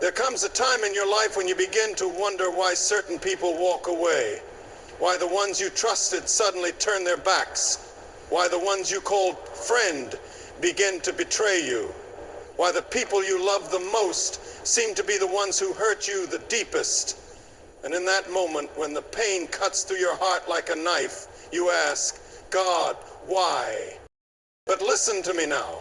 There comes a time in your life when you begin to wonder why certain people walk away, why the ones you trusted suddenly turn their backs, why the ones you called friend begin to betray you, why the people you love the most seem to be the ones who hurt you the deepest. And in that moment, when the pain cuts through your heart like a knife, you ask, God, why? But listen to me now.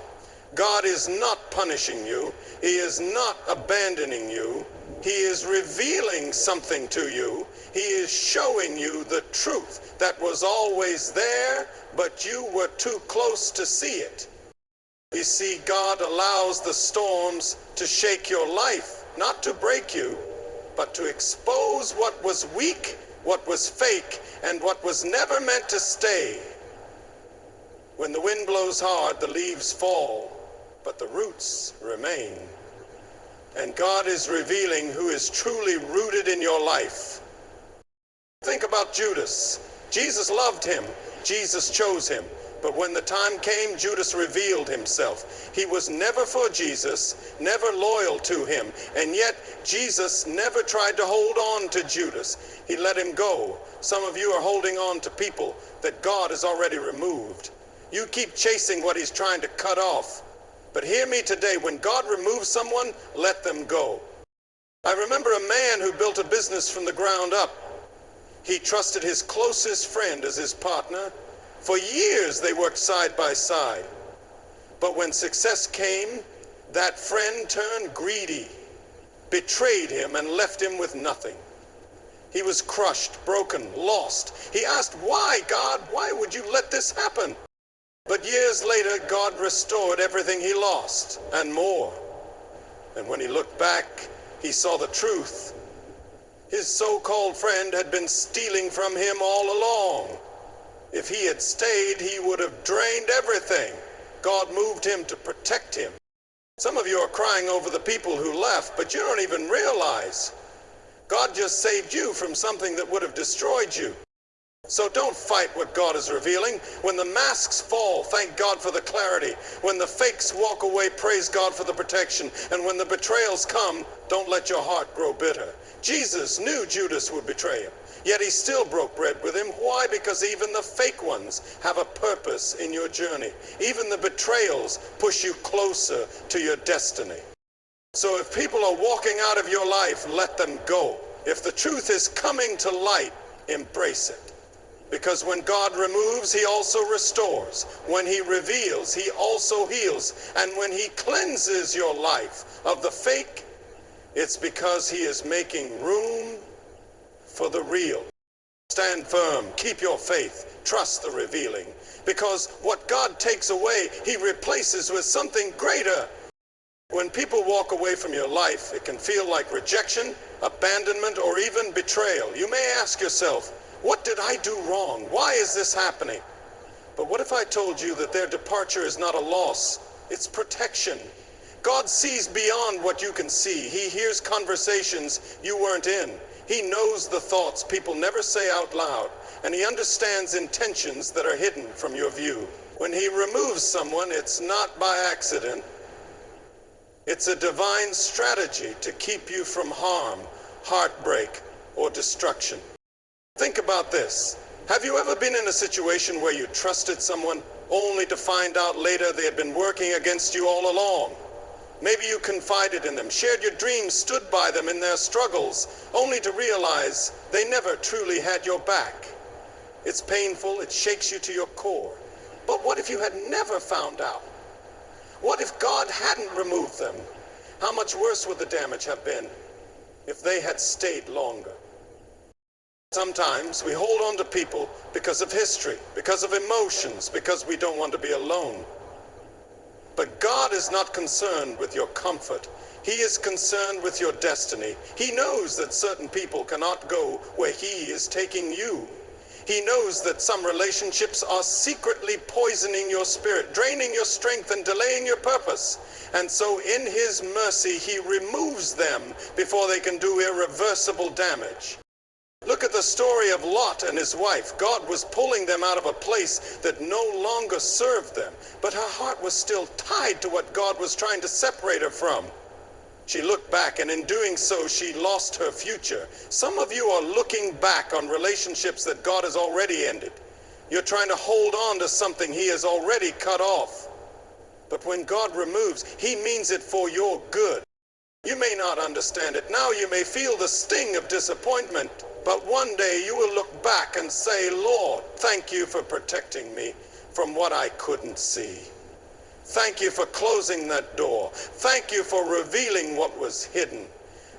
God is not punishing you. He is not abandoning you. He is revealing something to you. He is showing you the truth that was always there, but you were too close to see it. You see, God allows the storms to shake your life, not to break you, but to expose what was weak, what was fake, and what was never meant to stay. When the wind blows hard, the leaves fall, but the roots remain. And God is revealing who is truly rooted in your life. Think about Judas. Jesus loved him. Jesus chose him. But when the time came, Judas revealed himself. He was never for Jesus, never loyal to him. And yet, Jesus never tried to hold on to Judas. He let him go. Some of you are holding on to people that God has already removed. You keep chasing what he's trying to cut off. But hear me today, when God removes someone, let them go. I remember a man who built a business from the ground up. He trusted his closest friend as his partner. For years they worked side by side. But when success came, that friend turned greedy, betrayed him, and left him with nothing. He was crushed, broken, lost. He asked, why, God? Why would you let this happen? But years later, God restored everything he lost and more. And when he looked back, he saw the truth. His so-called friend had been stealing from him all along. If he had stayed, he would have drained everything. God moved him to protect him. Some of you are crying over the people who left, but you don't even realize God just saved you from something that would have destroyed you. So don't fight what God is revealing. When the masks fall, thank God for the clarity. When the fakes walk away, praise God for the protection. And when the betrayals come, don't let your heart grow bitter. Jesus knew Judas would betray him, yet he still broke bread with him. Why? Because even the fake ones have a purpose in your journey. Even the betrayals push you closer to your destiny. So if people are walking out of your life, let them go. If the truth is coming to light, embrace it. Because when God removes, he also restores. When he reveals, he also heals. And when he cleanses your life of the fake, it's because he is making room for the real. Stand firm, keep your faith, trust the revealing. Because what God takes away, he replaces with something greater. When people walk away from your life, it can feel like rejection, abandonment, or even betrayal. You may ask yourself, what did I do wrong? Why is this happening? But what if I told you that their departure is not a loss, it's protection? God sees beyond what you can see. He hears conversations you weren't in. He knows the thoughts people never say out loud, and he understands intentions that are hidden from your view. When he removes someone, it's not by accident. It's a divine strategy to keep you from harm, heartbreak, or destruction. Think about this. Have you ever been in a situation where you trusted someone only to find out later they had been working against you all along? Maybe you confided in them, shared your dreams, stood by them in their struggles, only to realize they never truly had your back. It's painful, it shakes you to your core. But what if you had never found out? What if God hadn't removed them? How much worse would the damage have been if they had stayed longer? Sometimes we hold on to people because of history, because of emotions, because we don't want to be alone. But God is not concerned with your comfort. He is concerned with your destiny. He knows that certain people cannot go where he is taking you. He knows that some relationships are secretly poisoning your spirit, draining your strength, and delaying your purpose. And so in his mercy, he removes them before they can do irreversible damage. Look at the story of Lot and his wife. God was pulling them out of a place that no longer served them, but her heart was still tied to what God was trying to separate her from. She looked back, and in doing so, she lost her future. Some of you are looking back on relationships that God has already ended. You're trying to hold on to something He has already cut off. But when God removes, He means it for your good. You may not understand it now. You may feel the sting of disappointment. But one day you will look back and say, Lord, thank you for protecting me from what I couldn't see. Thank you for closing that door. Thank you for revealing what was hidden.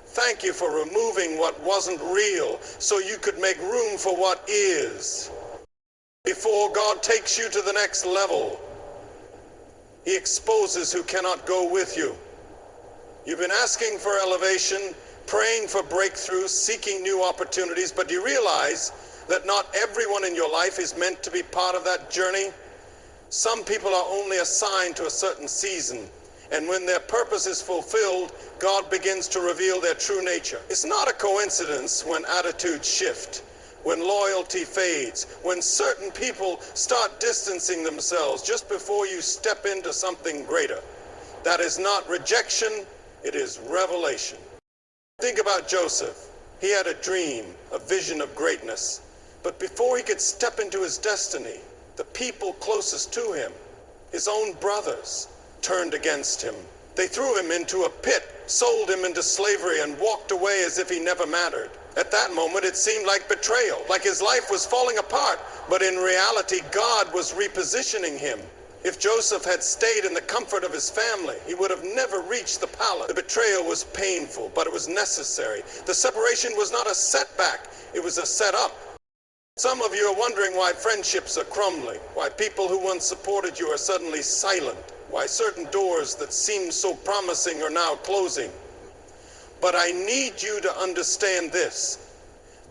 Thank you for removing what wasn't real so you could make room for what is. Before God takes you to the next level, He exposes who cannot go with you. You've been asking for elevation, praying for breakthrough, seeking new opportunities, but do you realize that not everyone in your life is meant to be part of that journey? Some people are only assigned to a certain season, and when their purpose is fulfilled, God begins to reveal their true nature. It's not a coincidence when attitudes shift, when loyalty fades, when certain people start distancing themselves just before you step into something greater. That is not rejection, it is revelation. Think about Joseph. He had a dream, a vision of greatness. But before he could step into his destiny, the people closest to him, his own brothers, turned against him. They threw him into a pit, sold him into slavery, and walked away as if he never mattered. At that moment, it seemed like betrayal, like his life was falling apart. But in reality, God was repositioning him. If Joseph had stayed in the comfort of his family, he would have never reached the palace. The betrayal was painful, but it was necessary. The separation was not a setback, it was a setup. Some of you are wondering why friendships are crumbling, why people who once supported you are suddenly silent, why certain doors that seemed so promising are now closing. But I need you to understand this.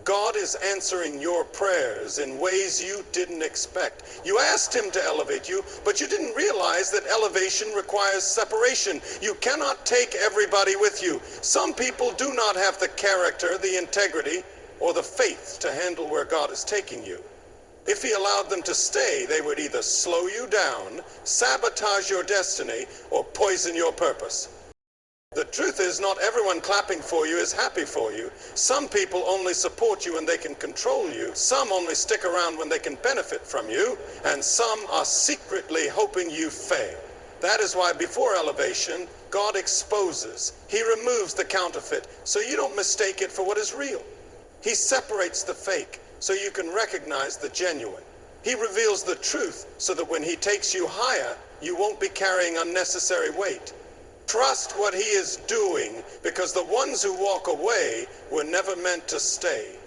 God is answering your prayers in ways you didn't expect. You asked Him to elevate you, but you didn't realize that elevation requires separation. You cannot take everybody with you. Some people do not have the character, the integrity, or the faith to handle where God is taking you. If He allowed them to stay, they would either slow you down, sabotage your destiny, or poison your purpose. The truth is, not everyone clapping for you is happy for you. Some people only support you when they can control you. Some only stick around when they can benefit from you. And some are secretly hoping you fail. That is why before elevation, God exposes. He removes the counterfeit so you don't mistake it for what is real. He separates the fake so you can recognize the genuine. He reveals the truth so that when He takes you higher, you won't be carrying unnecessary weight. Trust what He is doing, because the ones who walk away were never meant to stay.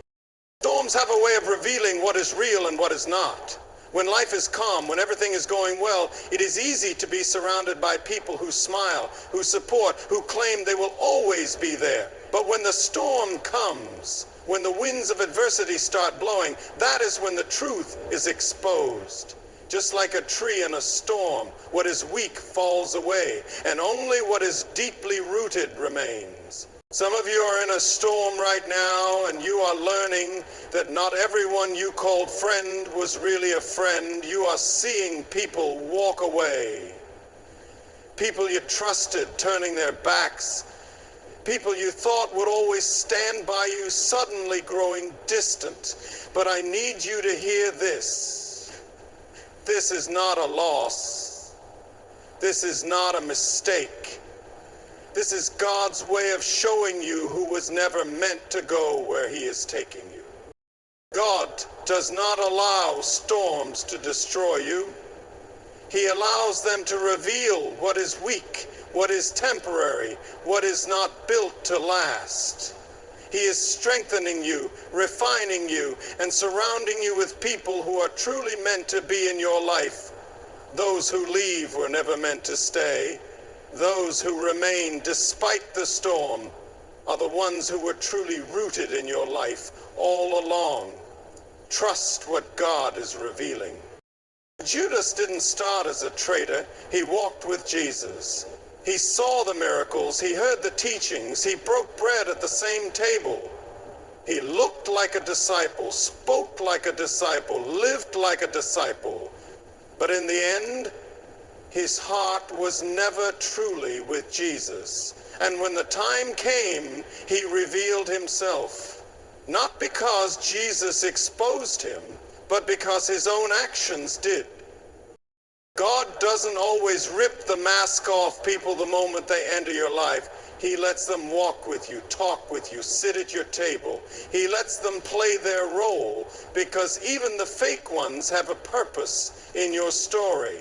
Storms have a way of revealing what is real and what is not. When life is calm, when everything is going well, it is easy to be surrounded by people who smile, who support, who claim they will always be there. But when the storm comes, when the winds of adversity start blowing, that is when the truth is exposed. Just like a tree in a storm, what is weak falls away, and only what is deeply rooted remains. Some of you are in a storm right now, and you are learning that not everyone you called friend was really a friend. You are seeing people walk away. People you trusted turning their backs. People you thought would always stand by you suddenly growing distant. But I need you to hear this. This is not a loss. This is not a mistake. This is God's way of showing you who was never meant to go where He is taking you. God does not allow storms to destroy you. He allows them to reveal what is weak, what is temporary, what is not built to last. He is strengthening you, refining you, and surrounding you with people who are truly meant to be in your life. Those who leave were never meant to stay. Those who remain despite the storm are the ones who were truly rooted in your life all along. Trust what God is revealing. Judas didn't start as a traitor. He walked with Jesus. He saw the miracles, he heard the teachings, he broke bread at the same table. He looked like a disciple, spoke like a disciple, lived like a disciple. But in the end, His heart was never truly with Jesus. And when the time came, he revealed himself. Not because Jesus exposed him, but because his own actions did. God doesn't always rip the mask off people the moment they enter your life. He lets them walk with you, talk with you, sit at your table. He lets them play their role because even the fake ones have a purpose in your story.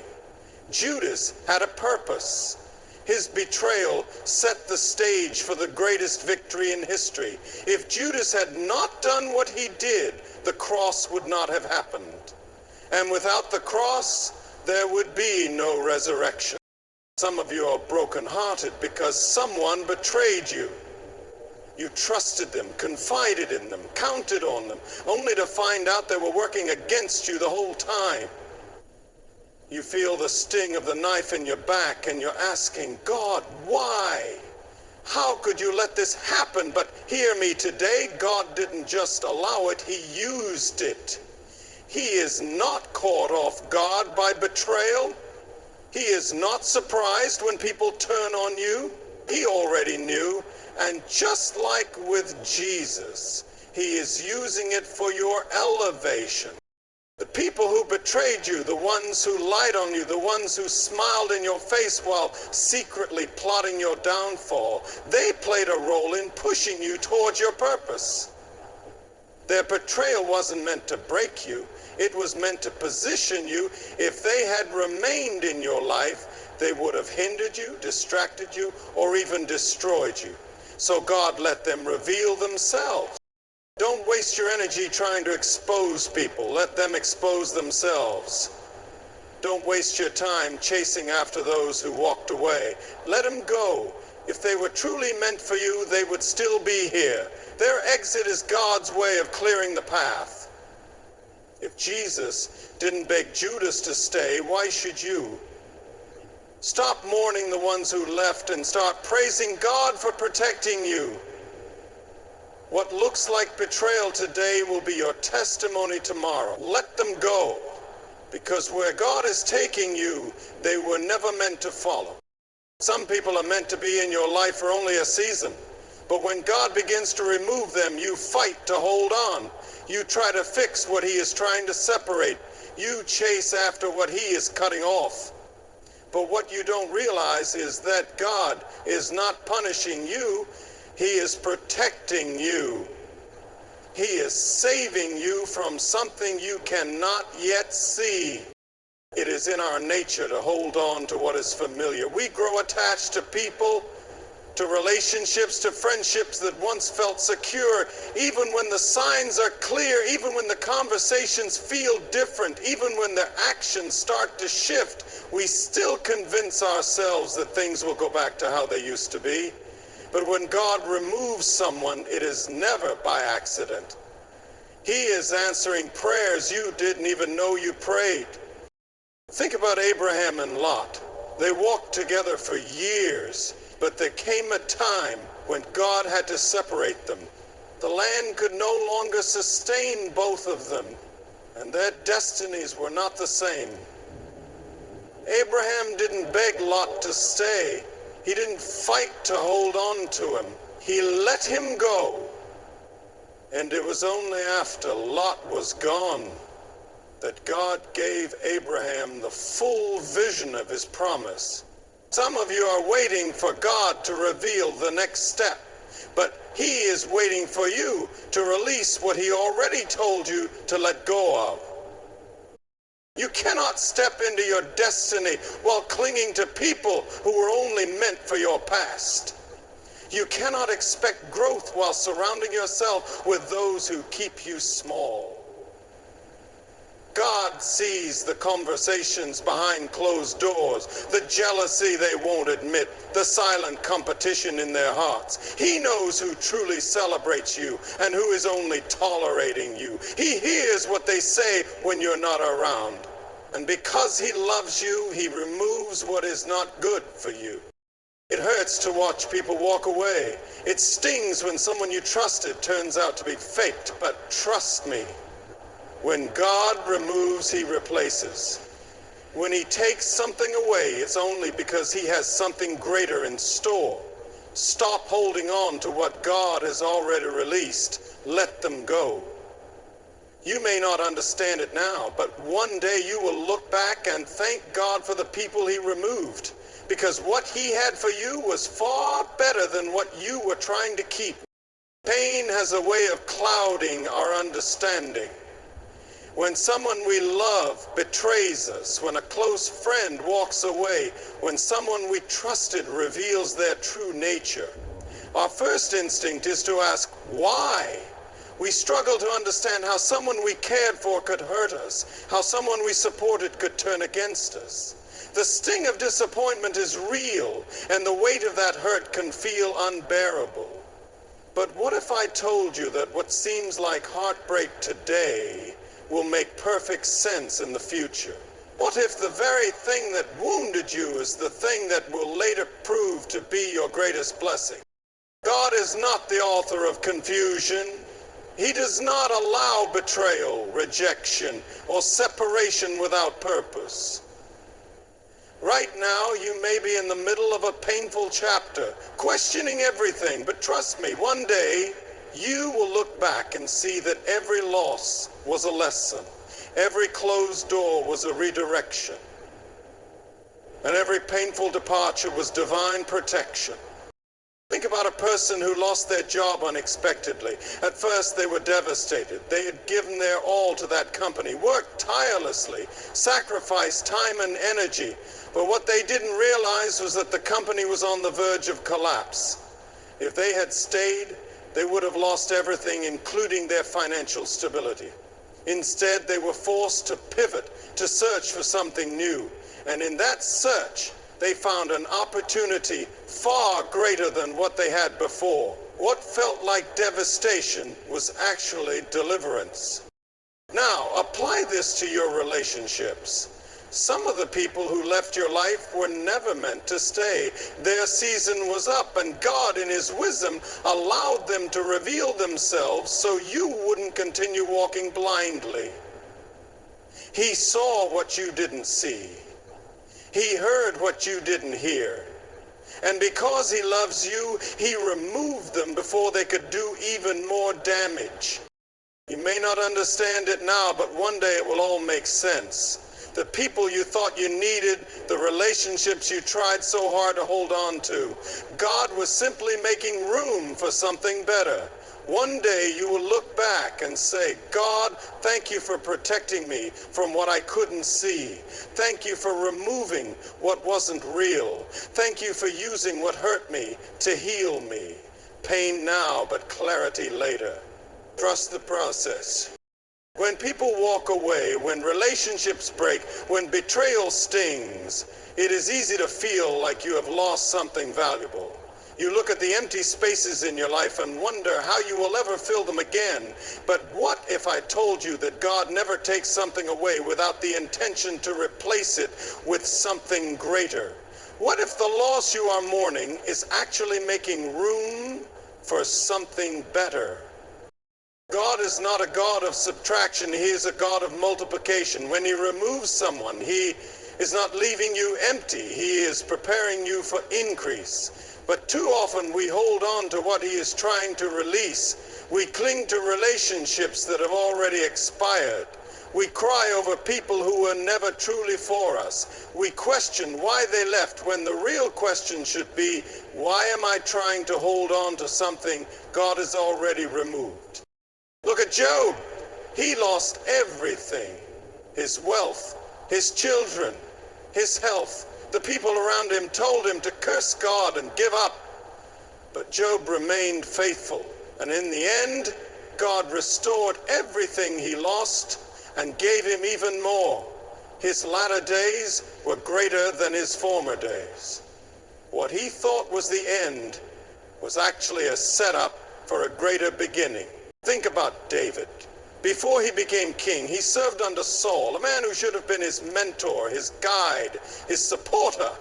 Judas had a purpose. His betrayal set the stage for the greatest victory in history. If Judas had not done what he did, the cross would not have happened. And without the cross, there would be no resurrection. Some of you are brokenhearted because someone betrayed you. You trusted them, confided in them, counted on them, only to find out they were working against you the whole time. You feel the sting of the knife in your back and you're asking, God, why? How could you let this happen? But hear me today, God didn't just allow it, he used it. He is not caught off guard by betrayal. He is not surprised when people turn on you. He already knew. And just like with Jesus, he is using it for your elevation. The people who betrayed you, the ones who lied on you, the ones who smiled in your face while secretly plotting your downfall, they played a role in pushing you towards your purpose. Their betrayal wasn't meant to break you. It was meant to position you. If they had remained in your life, they would have hindered you, distracted you, or even destroyed you. So God let them reveal themselves. Don't waste your energy trying to expose people. Let them expose themselves. Don't waste your time chasing after those who walked away. Let them go. If they were truly meant for you, they would still be here. Their exit is God's way of clearing the path. If Jesus didn't beg Judas to stay, why should you? Stop mourning the ones who left and start praising God for protecting you. What looks like betrayal today will be your testimony tomorrow. Let them go, because where God is taking you, they were never meant to follow. Some people are meant to be in your life for only a season, but when God begins to remove them, you fight to hold on. You try to fix what he is trying to separate. You chase after what he is cutting off. But what you don't realize is that God is not punishing you. He is protecting you. He is saving you from something you cannot yet see. It is in our nature to hold on to what is familiar. We grow attached to people, to relationships, to friendships that once felt secure, even when the signs are clear, even when the conversations feel different, even when their actions start to shift, we still convince ourselves that things will go back to how they used to be. But when God removes someone, it is never by accident. He is answering prayers you didn't even know you prayed. Think about Abraham and Lot. They walked together for years, but there came a time when God had to separate them. The land could no longer sustain both of them, and their destinies were not the same. Abraham didn't beg Lot to stay. He didn't fight to hold on to him. He let him go. And it was only after Lot was gone that God gave Abraham the full vision of his promise. Some of you are waiting for God to reveal the next step, but he is waiting for you to release what he already told you to let go of. You cannot step into your destiny while clinging to people who were only meant for your past. You cannot expect growth while surrounding yourself with those who keep you small. God sees the conversations behind closed doors, the jealousy they won't admit, the silent competition in their hearts. He knows who truly celebrates you and who is only tolerating you. He hears what they say when you're not around. And because he loves you, he removes what is not good for you. It hurts to watch people walk away. It stings when someone you trusted turns out to be faked. But trust me, when God removes, he replaces. When he takes something away, it's only because he has something greater in store. Stop holding on to what God has already released. Let them go. You may not understand it now, but one day you will look back and thank God for the people he removed, because what he had for you was far better than what you were trying to keep. Pain has a way of clouding our understanding. When someone we love betrays us, when a close friend walks away, when someone we trusted reveals their true nature, our first instinct is to ask, why? We struggle to understand how someone we cared for could hurt us, how someone we supported could turn against us. The sting of disappointment is real, and the weight of that hurt can feel unbearable. But what if I told you that what seems like heartbreak today will make perfect sense in the future? What if the very thing that wounded you is the thing that will later prove to be your greatest blessing? God is not the author of confusion. He does not allow betrayal, rejection, or separation without purpose. Right now, you may be in the middle of a painful chapter, questioning everything, but trust me, one day, you will look back and see that every loss was a lesson, every closed door was a redirection, and every painful departure was divine protection. Think about a person who lost their job unexpectedly. At first, they were devastated. They had given their all to that company, worked tirelessly, sacrificed time and energy, but what they didn't realize was that the company was on the verge of collapse. If they had stayed, they would have lost everything, including their financial stability. Instead, they were forced to pivot, to search for something new. And in that search, they found an opportunity far greater than what they had before. What felt like devastation was actually deliverance. Now, apply this to your relationships. Some of the people who left your life were never meant to stay. Their season was up, and God, in his wisdom, allowed them to reveal themselves so you wouldn't continue walking blindly. He saw what you didn't see. He heard what you didn't hear. And because he loves you, he removed them before they could do even more damage. You may not understand it now, but one day it will all make sense. The people you thought you needed, the relationships you tried so hard to hold on to, God was simply making room for something better. One day you will look back and say, God, thank you for protecting me from what I couldn't see. Thank you for removing what wasn't real. Thank you for using what hurt me to heal me. Pain now, but clarity later. Trust the process. When people walk away, when relationships break, when betrayal stings, it is easy to feel like you have lost something valuable. You look at the empty spaces in your life and wonder how you will ever fill them again. But what if I told you that God never takes something away without the intention to replace it with something greater? What if the loss you are mourning is actually making room for something better? God is not a God of subtraction, he is a God of multiplication. When he removes someone, he is not leaving you empty, he is preparing you for increase. But too often we hold on to what he is trying to release. We cling to relationships that have already expired. We cry over people who were never truly for us. We question why they left when the real question should be, why am I trying to hold on to something God has already removed? Look at Job. He lost everything. His wealth, his children, his health. The people around him told him to curse God and give up. But Job remained faithful. And in the end, God restored everything he lost and gave him even more. His latter days were greater than his former days. What he thought was the end was actually a setup for a greater beginning. Think about David. Before he became king, he served under Saul, a man who should have been his mentor, his guide, his supporter.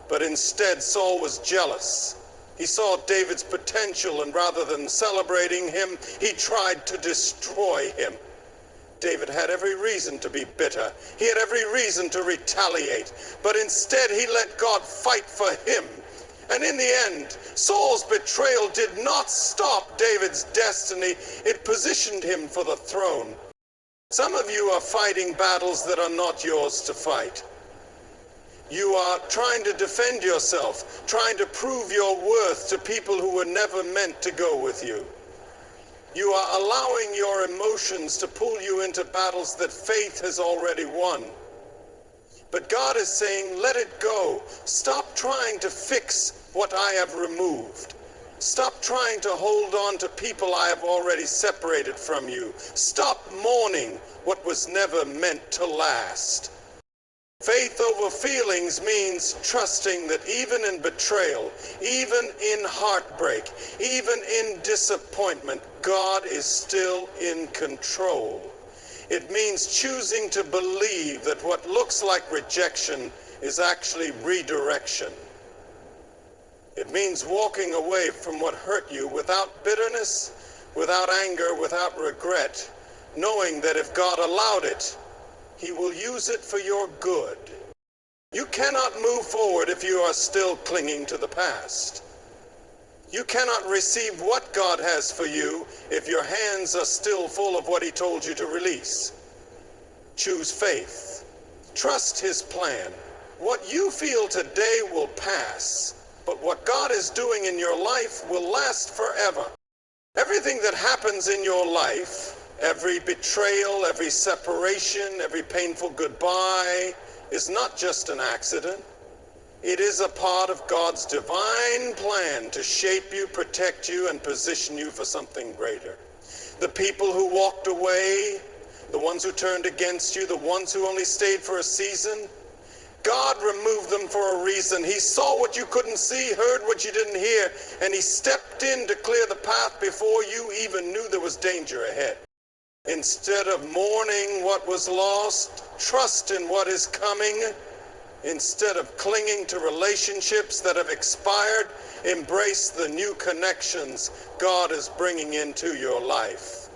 But instead, Saul was jealous. He saw David's potential, and rather than celebrating him, he tried to destroy him. David had every reason to be bitter. He had every reason to retaliate. But instead, he let God fight for him. And in the end, Saul's betrayal did not stop David's destiny. It positioned him for the throne. Some of you are fighting battles that are not yours to fight. You are trying to defend yourself, trying to prove your worth to people who were never meant to go with you. You are allowing your emotions to pull you into battles that faith has already won. But God is saying, let it go. Stop trying to fix what I have removed. Stop trying to hold on to people I have already separated from you. Stop mourning what was never meant to last. Faith over feelings means trusting that even in betrayal, even in heartbreak, even in disappointment, God is still in control. It means choosing to believe that what looks like rejection is actually redirection. It means walking away from what hurt you without bitterness, without anger, without regret, knowing that if God allowed it, He will use it for your good. You cannot move forward if you are still clinging to the past. You cannot receive what God has for you if your hands are still full of what He told you to release. Choose faith. Trust His plan. What you feel today will pass, but what God is doing in your life will last forever. Everything that happens in your life, every betrayal, every separation, every painful goodbye, is not just an accident. It is a part of God's divine plan to shape you, protect you, and position you for something greater. The people who walked away, the ones who turned against you, the ones who only stayed for a season, God removed them for a reason. He saw what you couldn't see, heard what you didn't hear, and He stepped in to clear the path before you even knew there was danger ahead. Instead of mourning what was lost, trust in what is coming. Instead of clinging to relationships that have expired, embrace the new connections God is bringing into your life.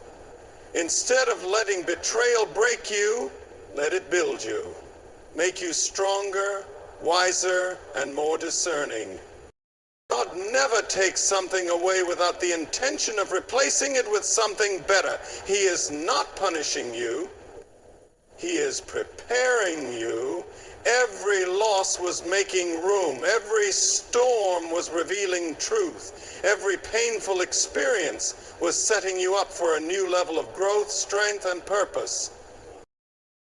Instead of letting betrayal break you, let it build you, make you stronger, wiser, and more discerning. God never takes something away without the intention of replacing it with something better. He is not punishing you. He is preparing you. Every loss was making room. Every storm was revealing truth. Every painful experience was setting you up for a new level of growth, strength, and purpose.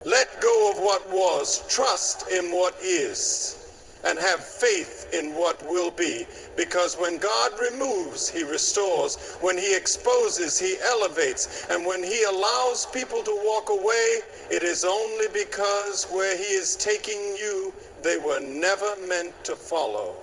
Let go of what was. Trust in what is. And have faith in what will be. Because when God removes, He restores. When He exposes, He elevates. And when He allows people to walk away, it is only because where He is taking you, they were never meant to follow.